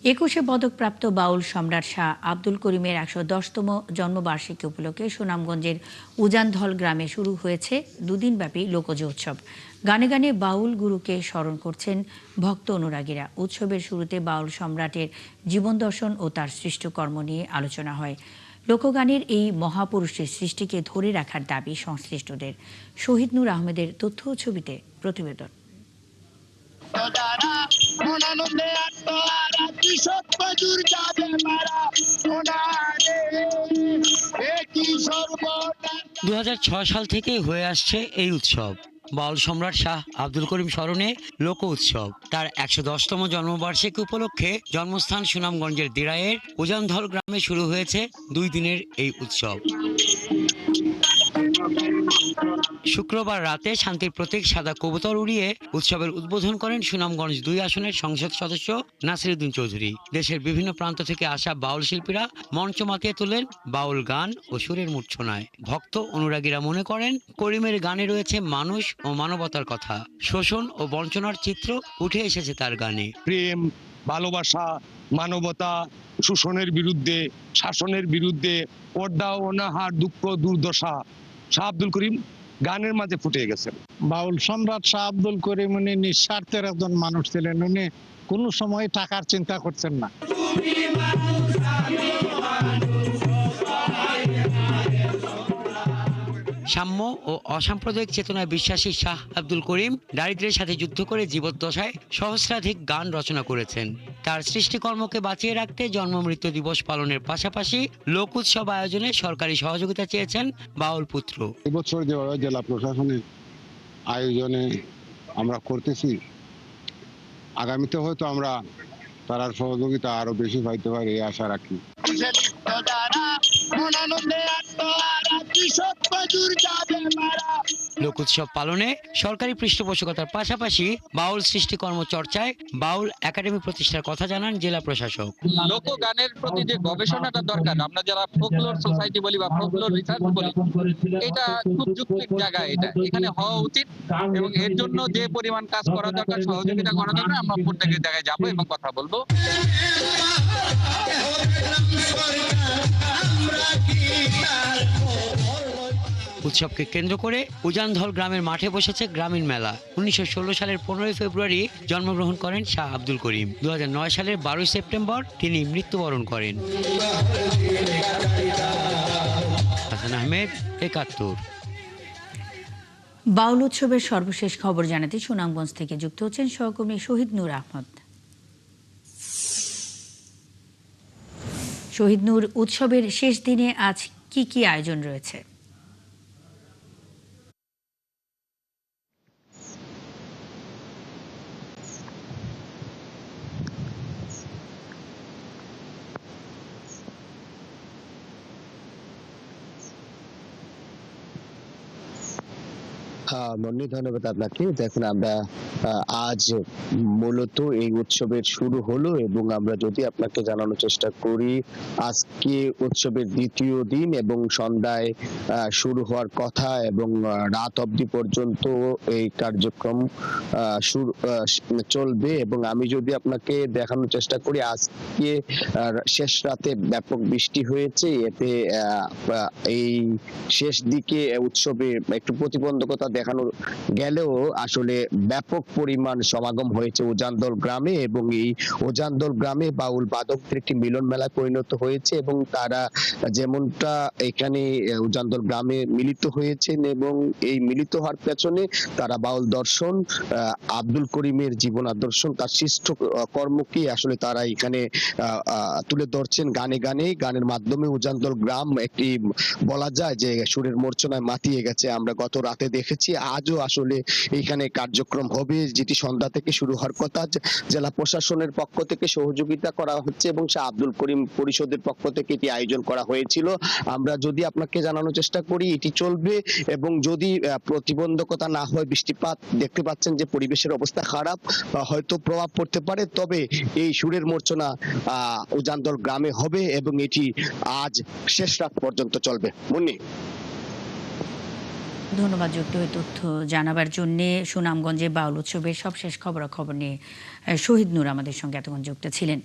একুশে পদকপ্রাপ্ত বাউল সম্রাট শাহ আব্দুল করিমের ১১০তম জন্মবার্ষিকী উপলক্ষে সুনামগঞ্জের উজানধল গ্রামে শুরু হয়েছে দুদিনব্যাপী লোকজ উৎসব। গানে গানে বাউল গুরুকে স্মরণ করছেন ভক্ত অনুরাগীরা। উৎসবের শুরুতে বাউল সম্রাটের জীবন দর্শন ও তার সৃষ্টকর্ম নিয়ে আলোচনা হয়। লোকগানের এই মহাপুরুষের সৃষ্টিকে ধরে রাখার দাবি সংশ্লিষ্টদের। শহীদ নূর আহমেদের তথ্য ও ছবিতে প্রতিবেদন। দু সাল থেকে হয়ে আসছে এই উৎসব। বাউল সম্রাট শাহ আব্দুল করিম স্মরণে লোক উৎসব। তার ১১০তম জন্মবার্ষিকী উপলক্ষে জন্মস্থান সুনামগঞ্জের দিরাইয়ের উজানধল গ্রামে শুরু হয়েছে ২ দিনের এই উৎসব। শুক্রবার রাতে শান্তির প্রতীক সাদা কবুতর উড়িয়ে উৎসবের উদ্বোধন করেন সুনামগঞ্জ ২ আসনের সংসদ সদস্য নাসিরউদ্দিন চৌধুরী। দেশের বিভিন্ন প্রান্ত থেকে আসা বাউল শিল্পীরা মঞ্চ মাতিয়ে তোলেন বাউল গান ও সুরের মূর্ছনায়। ভক্ত অনুরাগীরা মনে করেন করিমের গানে রয়েছে মানুষ ও মানবতার কথা। শোষণ ও বঞ্চনার চিত্র উঠে এসেছে তার গানে। প্রেম, ভালোবাসা, মানবতা, শোষণের বিরুদ্ধে, শাসনের বিরুদ্ধে, পর্দা অনাহার, দুঃখ দুর্দশা শাহ আব্দুল করিম গানের মাঝে ফুটে গেছেন। বাউল সম্রাট শাহ আব্দুল করিম উনি নিঃস্বার্থের একজন মানুষ ছিলেন। উনি কোনো সময় টাকার চিন্তা করছেন না। সাম্য ও অসাম্প্রদায়িক চেতনায় বিশ্বাসী শাহ আব্দুল করিম দারিদ্র্যের সাথে যুদ্ধ করে জীবদ্দশায় সহস্রাধিক গান রচনা করেছেন। তার সৃষ্টিকর্মকে বাঁচিয়ে রাখতে জন্ম মৃত্যু দিবস পালনের পাশাপাশি লোক উৎসব আয়োজনে সরকারি সহযোগিতা চেয়েছেন বাউল পুত্র। এবছর যেভাবে জেলা প্রশাসনের আয়োজনে আমরা করতেছি, আগামীতে হয়তো আমরা তার সহযোগিতা আরো বেশি পাইতে পারি এই আশা রাখি। লোক উৎসব পালনে সরকারি পৃষ্ঠপোষকতার পাশাপাশি বাউল সৃষ্টিকর্ম চর্চায় বাউল একাডেমি প্রতিষ্ঠার কথা জানান জেলা প্রশাসক। লোকগানের প্রতি যে গবেষণাটা দরকার, আমরা যারা ফোকলোর সোসাইটি বলি বা ফোকলোর রিসার্চ বলি, এটা খুব যুক্তিক জায়গা, এটা এখানে হওয়া উচিত এবং এর জন্য যে পরিমাণ কাজ করা দরকার, সহযোগিতা করা দরকার, আমরা প্রত্যেকের জায়গায় যাবো এবং কথা বলবো। উৎসবকে কেন্দ্র করে উজানধল গ্রামের মাঠে বসেছে গ্রামীণ মেলা। ১৯১৬ সালের ১৫ ফেব্রুয়ারি জন্মগ্রহণ করেন শাহ আব্দুল করিম। ২০০৯ সালের ১২ সেপ্টেম্বর তিনি মৃত্যুবরণ করেন। হাসান আহমেদ, ৭১। বাউল উৎসবের সর্বশেষ খবর জানাতে সুনামগঞ্জ থেকে যুক্ত হচ্ছেন সহকর্মী শহীদ নূর আহমদ। শহীদ নূর, উৎসবের শেষ দিনে আজ কি কি আয়োজন রয়েছে? মন্নি, ধন্যবাদ আপনাকে। দেখুন, আমরা আজ মূলত এই উৎসবের শুরু হলো এবং আমরা যদি আপনাকে জানানোর চেষ্টা করি, আজকে উৎসবের দ্বিতীয় দিন এবং সন্ধ্যায় শুরু হওয়ার কথা এবং রাত অবধি পর্যন্ত এই কার্যক্রম চলবে। এবং আমি যদি আপনাকে দেখানোর চেষ্টা করি, আজকে শেষ রাতে ব্যাপক বৃষ্টি হয়েছে। এতে এই শেষ দিকে উৎসবে একটু প্রতিবন্ধকতা দেখানো গেলেও আসলে ব্যাপক পরিমাণ সমাগম হয়েছে উজানধল গ্রামে এবং এই উজানধল গ্রামে বাউল বাদকদের একটি মিলন মেলা পরিণত হয়েছে এবং তারা যেমনটা এখানে উজানধল গ্রামে মিলিত হয়েছেন এবং এই মিলিত হওয়ার পেছনে তারা বাউল দর্শন, আব্দুল করিমের জীবন আদর্শন, তার সৃষ্ট কর্মকে আসলে তারা এখানে তুলে ধরছেন গানে গানে। গানের মাধ্যমে উজানধল গ্রাম একটি বলা যায় যে সুরের মূর্ছনায় মাতিয়ে গেছে। আমরা গত রাতে দেখেছি, আজও আসলে এখানে কার্যক্রম হবে, যেটি সন্ধ্যা থেকে শুরু হওয়ার কথা। জেলা প্রশাসনের পক্ষ থেকে সহযোগিতা করা হচ্ছে এবং শাহ আব্দুল করিম পরিষদের পক্ষ থেকে এটি আয়োজন করা হয়েছিল। আমরা যদি আপনাকে জানানোর চেষ্টা করি, এটি চলবে এবং যদি প্রতিবন্ধকতা না হয়, বৃষ্টিপাত দেখতে পাচ্ছেন যে পরিবেশের অবস্থা খারাপ, হয়তো প্রভাব পড়তে পারে, তবে এই সুরের মূর্ছনা উজানধল গ্রামে হবে এবং এটি আজ শেষ রাত পর্যন্ত চলবে। মুন্নি, ধন্যবাদ যুক্ত হয়ে তথ্য জানাবার জন্য। সুনামগঞ্জে বাউল উৎসবের সবশেষ খবরাখবর নিয়ে শহীদ নূর আমাদের সঙ্গে এতক্ষণ যুক্ত ছিলেন।